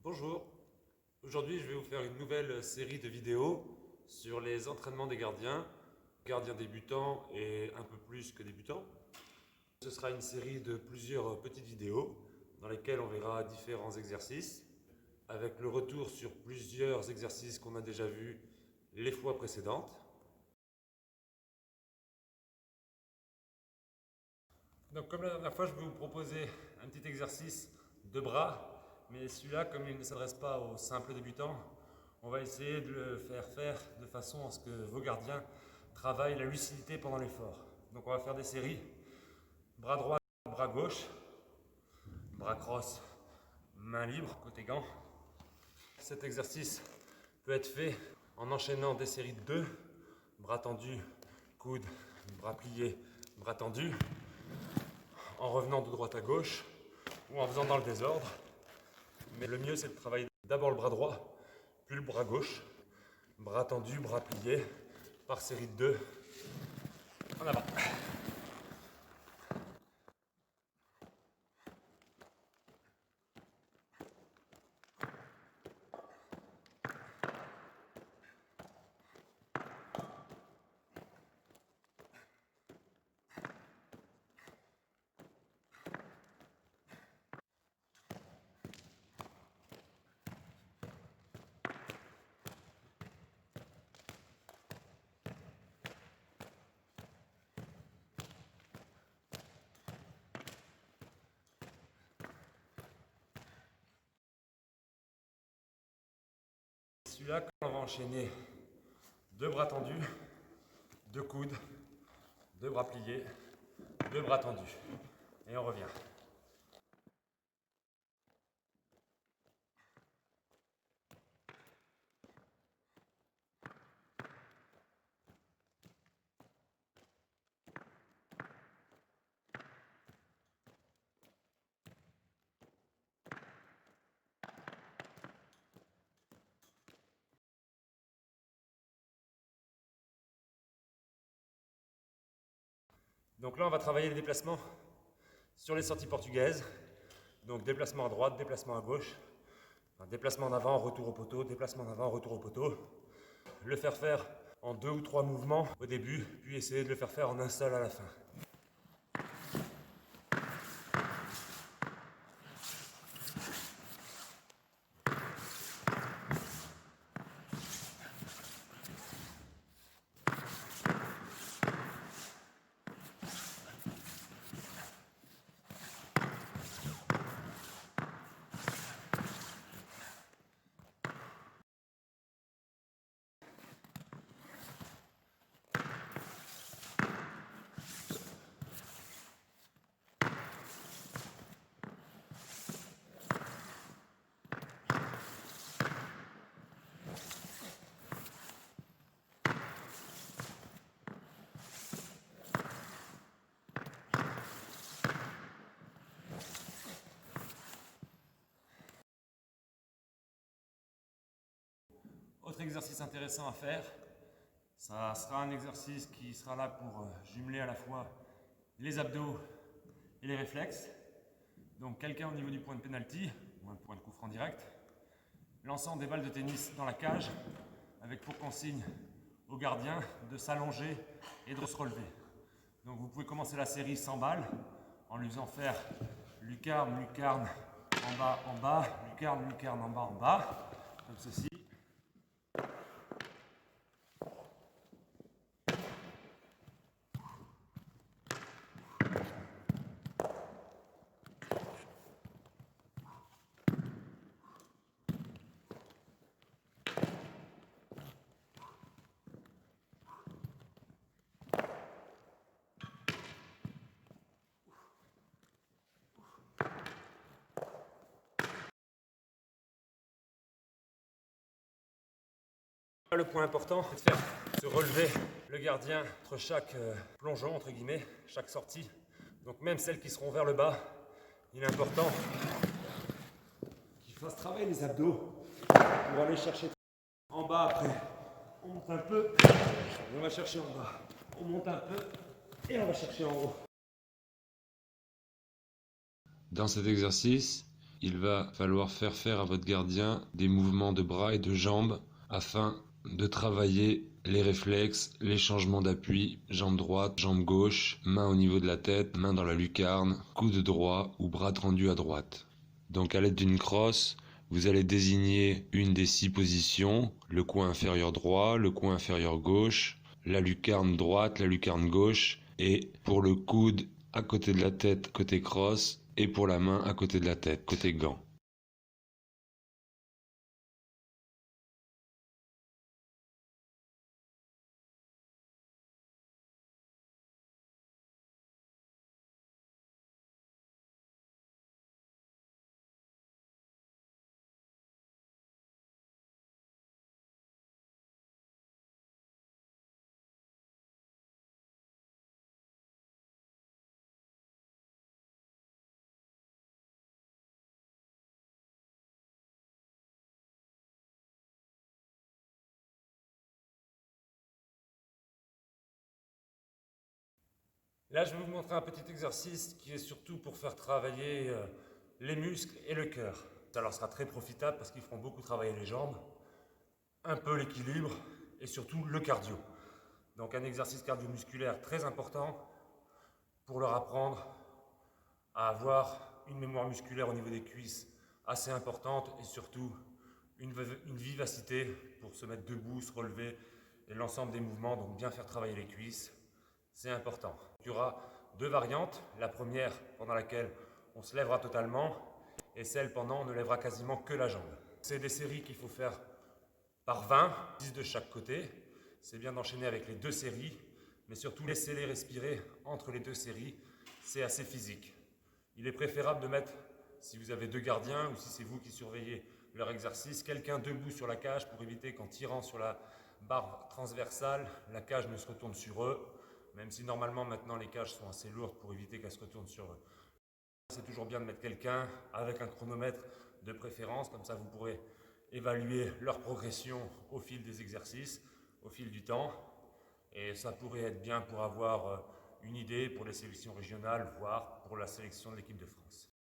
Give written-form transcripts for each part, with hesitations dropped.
Bonjour, aujourd'hui je vais vous faire une nouvelle série de vidéos sur les entraînements des gardiens débutants et un peu plus que débutants. Ce sera une série de plusieurs petites vidéos dans lesquelles on verra différents exercices avec le retour sur plusieurs exercices qu'on a déjà vus les fois précédentes. Donc comme la dernière fois, je vais vous proposer un petit exercice de bras, mais celui-là, comme il ne s'adresse pas aux simples débutants, on va essayer de le faire de façon à ce que vos gardiens travaillent la lucidité pendant l'effort. Donc on va faire des séries, bras droit, bras gauche, bras cross, main libre, côté gants. Cet exercice peut être fait en enchaînant des séries de 2, bras tendus, coudes, bras pliés, bras tendus, en revenant de droite à gauche ou en faisant dans le désordre. Mais le mieux, c'est de travailler d'abord le bras droit, puis le bras gauche, bras tendus, bras pliés, par série de 2, en avant. Celui-là, on va enchaîner 2 bras tendus, 2 coudes, 2 bras pliés, 2 bras tendus. Et on revient. Donc là, on va travailler les déplacements sur les sorties portugaises. Donc déplacement à droite, déplacement à gauche, enfin, déplacement en avant, retour au poteau, déplacement en avant, retour au poteau. Le faire en 2 ou 3 mouvements au début, puis essayer de le faire en un seul à la fin. Autre exercice intéressant à faire, ça sera un exercice qui sera là pour jumeler à la fois les abdos et les réflexes. Donc quelqu'un au niveau du point de pénalty, ou un point de coup franc direct, lançant des balles de tennis dans la cage, avec pour consigne au gardien de s'allonger et de se relever. Donc vous pouvez commencer la série sans balles, en lui faisant faire lucarne, lucarne, en bas, lucarne, lucarne, en bas, comme ceci. Le point important, c'est de faire se relever le gardien entre chaque plongeon, entre guillemets, chaque sortie. Donc même celles qui seront vers le bas, il est important qu'il fasse travailler les abdos pour aller chercher en bas après. On monte un peu, on va chercher en bas. On monte un peu et on va chercher en haut. Dans cet exercice, il va falloir faire à votre gardien des mouvements de bras et de jambes afin de travailler les réflexes, les changements d'appui, jambe droite, jambe gauche, main au niveau de la tête, main dans la lucarne, coude droit ou bras tendu à droite. Donc à l'aide d'une crosse, vous allez désigner une des 6 positions, le coin inférieur droit, le coin inférieur gauche, la lucarne droite, la lucarne gauche, et pour le coude à côté de la tête côté crosse, et pour la main à côté de la tête côté gant. Là, je vais vous montrer un petit exercice qui est surtout pour faire travailler les muscles et le cœur. Ça leur sera très profitable parce qu'ils feront beaucoup travailler les jambes, un peu l'équilibre et surtout le cardio. Donc un exercice cardio-musculaire très important pour leur apprendre à avoir une mémoire musculaire au niveau des cuisses assez importante et surtout une vivacité pour se mettre debout, se relever et l'ensemble des mouvements, donc bien faire travailler les cuisses, c'est important. Il y aura 2 variantes, la première pendant laquelle on se lèvera totalement et celle pendant on ne lèvera quasiment que la jambe. C'est des séries qu'il faut faire par 20, 10 de chaque côté. C'est bien d'enchaîner avec les 2 séries, mais surtout laissez-les respirer entre les 2 séries, c'est assez physique. Il est préférable de mettre, si vous avez 2 gardiens ou si c'est vous qui surveillez leur exercice, quelqu'un debout sur la cage pour éviter qu'en tirant sur la barre transversale, la cage ne se retourne sur eux, même si normalement maintenant les cages sont assez lourdes pour éviter qu'elles se retournent sur eux. C'est toujours bien de mettre quelqu'un avec un chronomètre de préférence, comme ça vous pourrez évaluer leur progression au fil des exercices, au fil du temps, et ça pourrait être bien pour avoir une idée pour les sélections régionales, voire pour la sélection de l'équipe de France.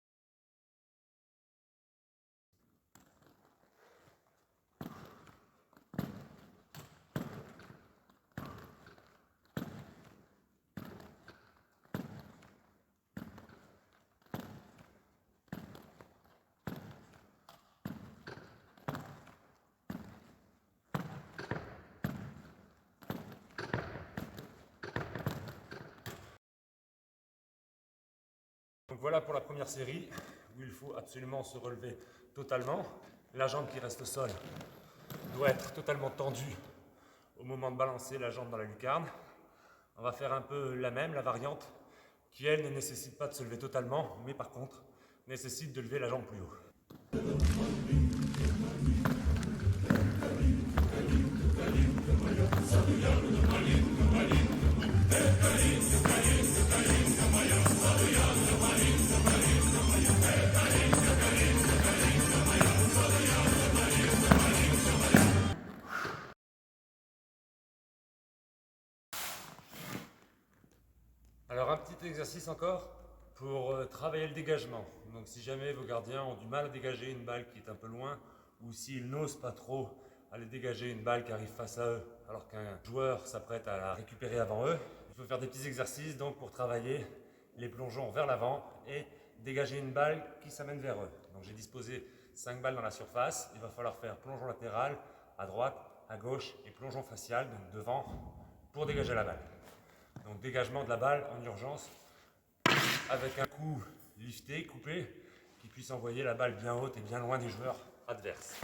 Donc voilà pour la première série où il faut absolument se relever totalement. La jambe qui reste au sol doit être totalement tendue au moment de balancer la jambe dans la lucarne. On va faire un peu la variante, qui elle ne nécessite pas de se lever totalement, mais par contre nécessite de lever la jambe plus haut. Alors un petit exercice encore pour travailler le dégagement. Donc si jamais vos gardiens ont du mal à dégager une balle qui est un peu loin, ou s'ils n'osent pas trop aller dégager une balle qui arrive face à eux, alors qu'un joueur s'apprête à la récupérer avant eux, il faut faire des petits exercices donc pour travailler les plongeons vers l'avant et dégager une balle qui s'amène vers eux. Donc j'ai disposé 5 balles dans la surface, il va falloir faire plongeon latéral, à droite, à gauche et plongeon facial, donc devant, pour dégager la balle. Donc dégagement de la balle en urgence avec un coup lifté, coupé, qui puisse envoyer la balle bien haute et bien loin des joueurs adverses.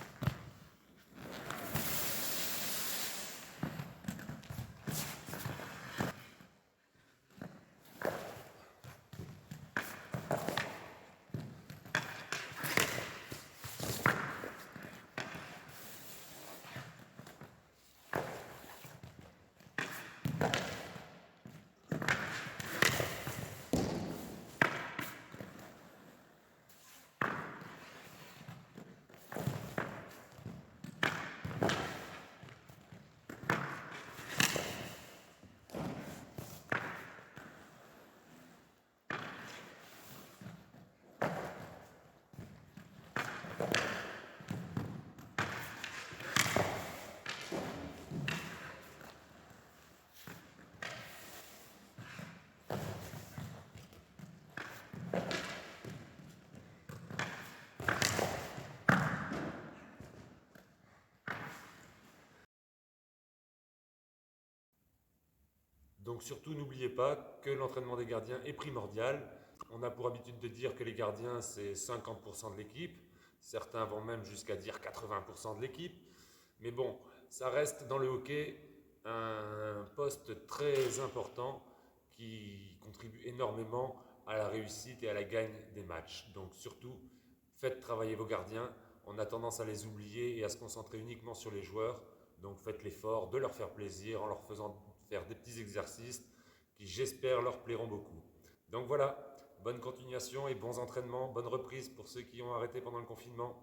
Donc surtout, n'oubliez pas que l'entraînement des gardiens est primordial. On a pour habitude de dire que les gardiens, c'est 50% de l'équipe. Certains vont même jusqu'à dire 80% de l'équipe. Mais bon, ça reste dans le hockey un poste très important qui contribue énormément à la réussite et à la gagne des matchs. Donc surtout, faites travailler vos gardiens. On a tendance à les oublier et à se concentrer uniquement sur les joueurs. Donc faites l'effort de leur faire plaisir en leur faisant faire des petits exercices qui, j'espère, leur plairont beaucoup. Donc voilà, bonne continuation et bons entraînements, bonne reprise pour ceux qui ont arrêté pendant le confinement.